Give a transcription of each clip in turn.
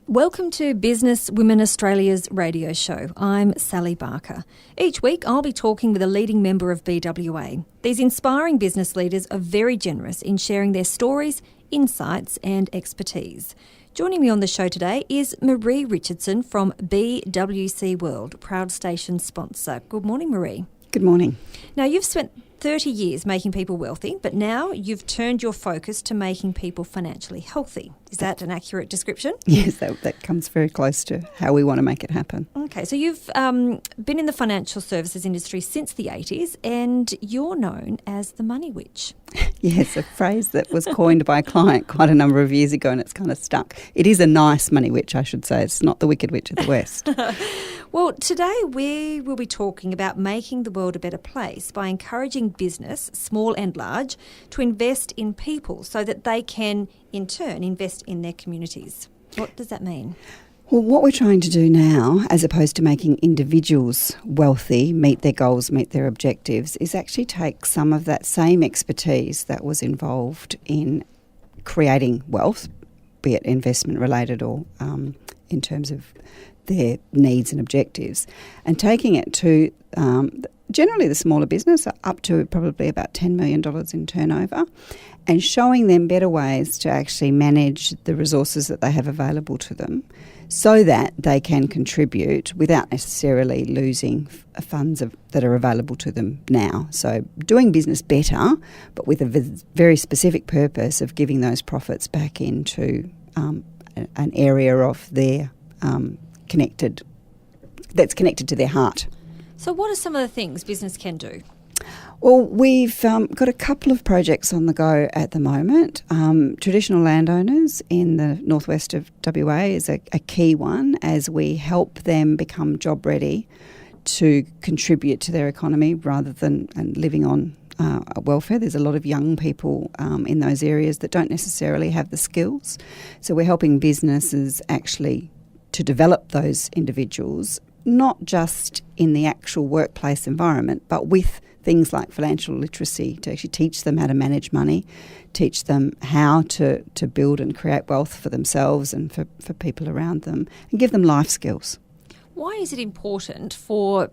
Welcome to Business Women Australia's radio show. I'm Sally Barker. Each week I'll be talking with a leading member of BWA. These inspiring business leaders are very generous in sharing their stories, insights and expertise. Joining me on the show today is Marie Richardson from BWC World, proud station sponsor. Good morning, Marie. Good morning. Now, you've spent 30 years making people wealthy, but now you've turned your focus to making people financially healthy. Is that an accurate description? Yes, that comes very close to how we want to make it happen. Okay, so you've been in the financial services industry since the 80s and you're known as the money witch. Yes, a phrase that was coined by a client quite a number of years ago and it's kind of stuck. It is a nice money witch, I should say. It's not the Wicked Witch of the West. Well, today we will be talking about making the world a better place by encouraging business, small and large, to invest in people so that they can, in turn, invest in their communities. What does that mean? Well, what we're trying to do now, as opposed to making individuals wealthy, meet their goals, meet their objectives, is actually take some of that same expertise that was involved in creating wealth, be it investment related or in terms of their needs and objectives, and taking it to generally the smaller business up to probably about $10 million in turnover, and showing them better ways to actually manage the resources that they have available to them so that they can contribute without necessarily losing funds that are available to them now. So doing business better, but with a very specific purpose of giving those profits back into an area of their that's connected to their heart. So what are some of the things business can do? Well, we've got a couple of projects on the go at the moment. Traditional landowners in the northwest of WA is a key one as we help them become job ready to contribute to their economy rather than living on welfare. There's a lot of young people in those areas that don't necessarily have the skills. So we're helping businesses actually to develop those individuals, not just in the actual workplace environment, but with things like financial literacy to actually teach them how to manage money, teach them how to build and create wealth for themselves and for people around them, and give them life skills. Why is it important for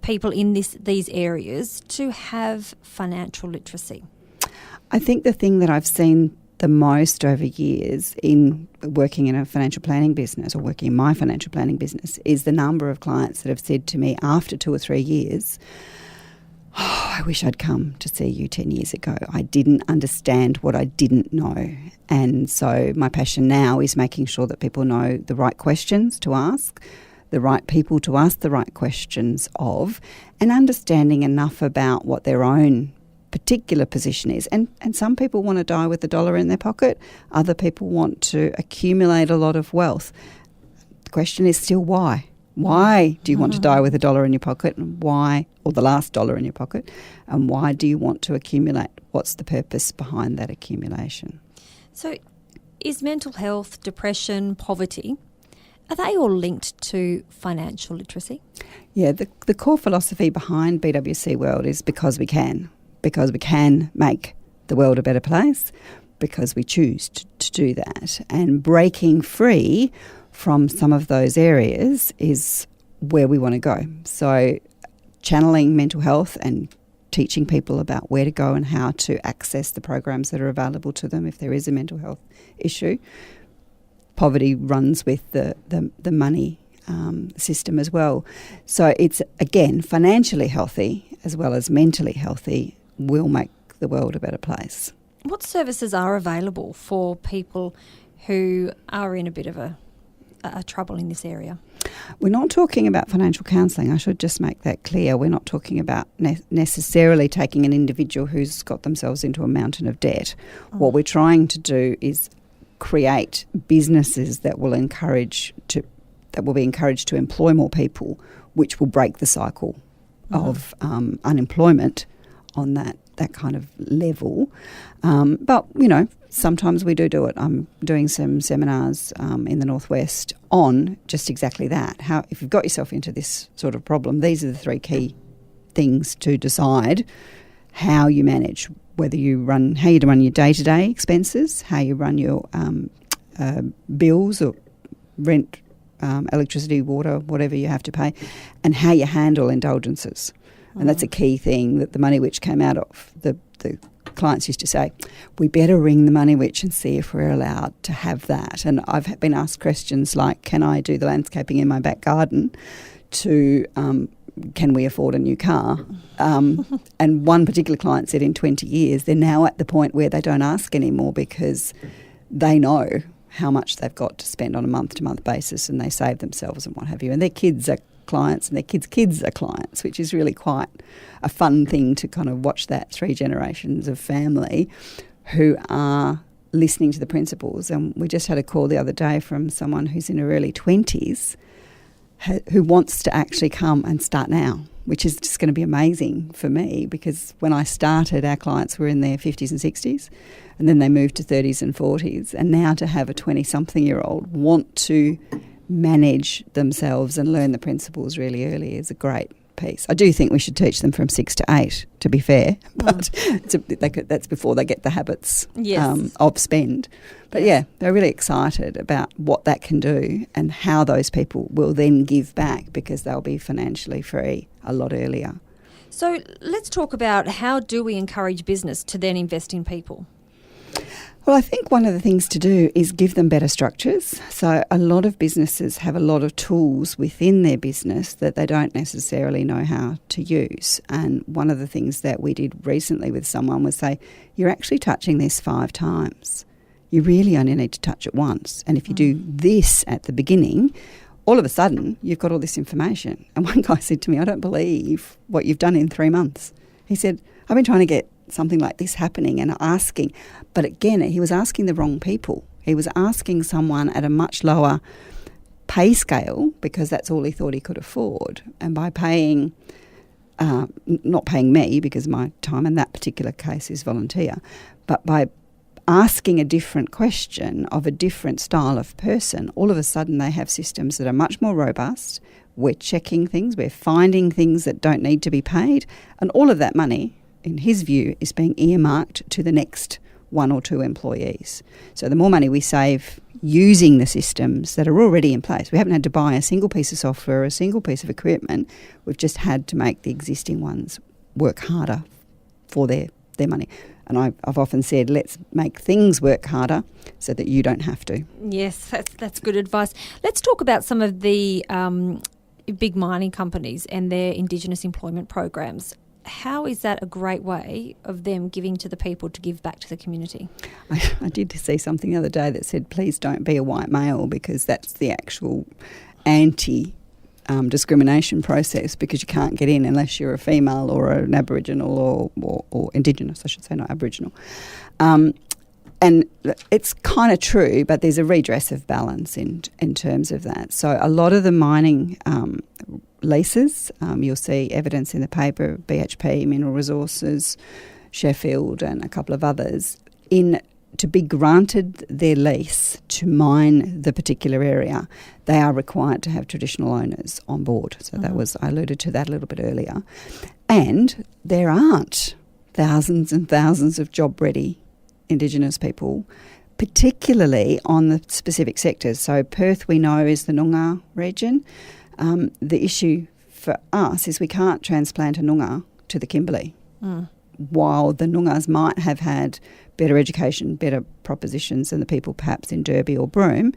people in these areas to have financial literacy? I think the thing that I've seen the most over years in working in a financial planning business or working in my financial planning business is the number of clients that have said to me after 2 or 3 years, I wish I'd come to see you 10 years ago. I didn't understand what I didn't know. And so my passion now is making sure that people know the right questions to ask, the right people to ask the right questions of, and understanding enough about what their own particular position is. And some people want to die with $1 in their pocket. Other people want to accumulate a lot of wealth. The question is still why? Why do you want to die with $1 in your pocket, and why, or the last dollar in your pocket, and why do you want to accumulate? What's the purpose behind that accumulation? So is mental health, depression, poverty, are they all linked to financial literacy? Yeah, the core philosophy behind BWC World is because we can make the world a better place, because we choose to do that. And breaking free from some of those areas is where we want to go. So channeling mental health and teaching people about where to go and how to access the programs that are available to them if there is a mental health issue. Poverty runs with the money system as well. So it's, again, financially healthy as well as mentally healthy will make the world a better place. What services are available for people who are in a bit of a trouble in this area? We're not talking about financial counselling. I should just make that clear. We're not talking about necessarily taking an individual who's got themselves into a mountain of debt. What we're trying to do is create businesses that will be encouraged to employ more people, which will break the cycle of unemployment on that kind of level. But, sometimes we do it. I'm doing some seminars in the Northwest on just exactly that. How, if you've got yourself into this sort of problem, these are the 3 key things to decide how you manage, how you run your day-to-day expenses, how you run your bills or rent, electricity, water, whatever you have to pay, and how you handle indulgences. And that's a key thing that the Money Witch came out of. The clients used to say, we better ring the Money Witch and see if we're allowed to have that. And I've been asked questions like, can I do the landscaping in my back garden, to can we afford a new car? And one particular client said in 20 years, they're now at the point where they don't ask anymore because they know how much they've got to spend on a month-to-month basis, and they save themselves and what have you. And their kids are clients and their kids' are clients, which is really quite a fun thing to kind of watch that 3 generations of family who are listening to the principles. And we just had a call the other day from someone who's in her early 20s who wants to actually come and start now, which is just going to be amazing for me, because when I started, our clients were in their 50s and 60s, and then they moved to 30s and 40s, and now to have a 20-something-year-old want to manage themselves and learn the principles really early is a great piece. I do think we should teach them from 6 to 8, to be fair, but that's before they get the habits of spend. But yeah, they're really excited about what that can do and how those people will then give back, because they'll be financially free a lot earlier. So let's talk about, how do we encourage business to then invest in people? Well, I think one of the things to do is give them better structures. So a lot of businesses have a lot of tools within their business that they don't necessarily know how to use. And one of the things that we did recently with someone was say, you're actually touching this 5 times. You really only need to touch it once. And if you do this at the beginning, all of a sudden you've got all this information. And one guy said to me, I don't believe what you've done in 3 months. He said, I've been trying to get something like this happening and asking. But again, he was asking the wrong people. He was asking someone at a much lower pay scale because that's all he thought he could afford. And by paying, not paying me because my time in that particular case is volunteer, but by asking a different question of a different style of person, all of a sudden they have systems that are much more robust. We're checking things, we're finding things that don't need to be paid, and all of that money, in his view, is being earmarked to the next 1 or 2 employees. So the more money we save using the systems that are already in place, we haven't had to buy a single piece of software or a single piece of equipment, we've just had to make the existing ones work harder for their money. And I've often said, let's make things work harder so that you don't have to. Yes, that's good advice. Let's talk about some of the big mining companies and their Indigenous employment programs. How is that a great way of them giving to the people to give back to the community? I did see something the other day that said, please don't be a white male, because that's the actual discrimination process, because you can't get in unless you're a female or an Aboriginal or Indigenous, I should say, not Aboriginal. And it's kind of true, but there's a redress of balance in terms of that. So a lot of the mining leases, you'll see evidence in the paper, BHP, Mineral Resources, Sheffield and a couple of others, to be granted their lease to mine the particular area, they are required to have traditional owners on board. So I alluded to that a little bit earlier. And there aren't thousands and thousands of job-ready Indigenous people, particularly on the specific sectors. So Perth, we know, is the Noongar region. The issue for us is we can't transplant a Noongar to the Kimberley. While the Noongars might have had better education, better propositions than the people perhaps in Derby or Broome,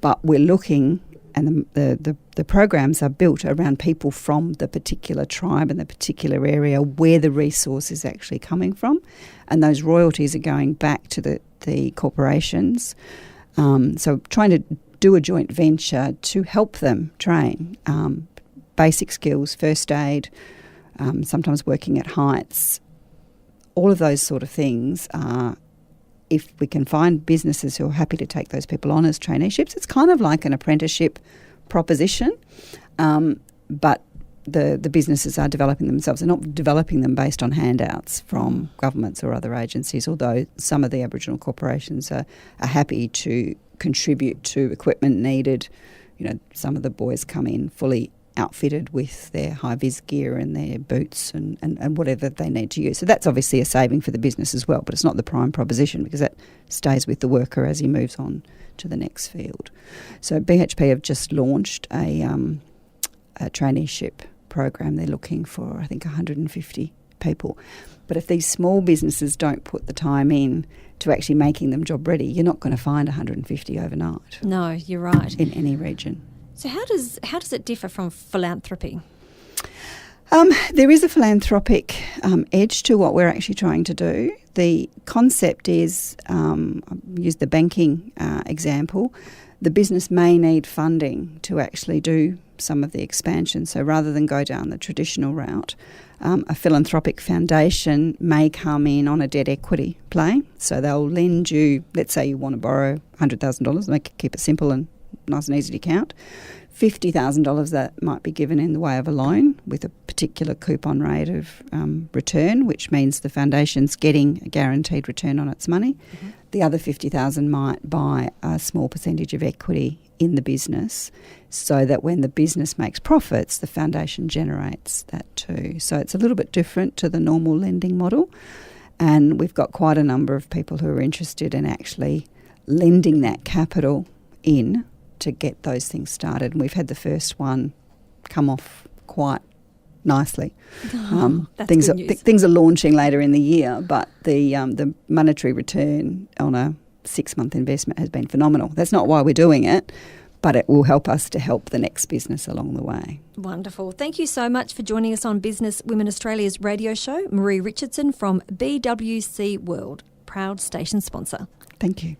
but we're looking, and the programs are built around people from the particular tribe and the particular area where the resource is actually coming from, and those royalties are going back to the corporations. So trying to do a joint venture to help them train basic skills, first aid, sometimes working at heights, all of those sort of things are, if we can find businesses who are happy to take those people on as traineeships, it's kind of like an apprenticeship proposition, but the businesses are developing themselves. They're not developing them based on handouts from governments or other agencies, although some of the Aboriginal corporations are happy to contribute to equipment needed. You know, some of the boys come in fully outfitted with their high-vis gear and their boots and whatever they need to use. So that's obviously a saving for the business as well, but it's not the prime proposition because that stays with the worker as he moves on to the next field. So BHP have just launched a traineeship program. They're looking for, I think, 150 people. But if these small businesses don't put the time in to actually making them job ready, you're not going to find 150 overnight. No, you're right. In any region. So how does it differ from philanthropy? There is a philanthropic edge to what we're actually trying to do. The concept is, I'll use the banking example, the business may need funding to actually do some of the expansion. So rather than go down the traditional route, a philanthropic foundation may come in on a debt equity play. So they'll lend you, let's say you want to borrow $100,000, they keep it simple and nice and easy to count. $50,000 that might be given in the way of a loan with a particular coupon rate of return, which means the foundation's getting a guaranteed return on its money. Mm-hmm. The other $50,000 might buy a small percentage of equity in the business so that when the business makes profits, the foundation generates that too. So it's a little bit different to the normal lending model, and we've got quite a number of people who are interested in actually lending that capital in to get those things started. And we've had the first one come off quite nicely. Things are launching later in the year, but the monetary return on a 6-month investment has been phenomenal. That's not why we're doing it, but it will help us to help the next business along the way. Wonderful. Thank you so much for joining us on Business Women Australia's radio show. Marie Richardson from BWC World, proud station sponsor. Thank you.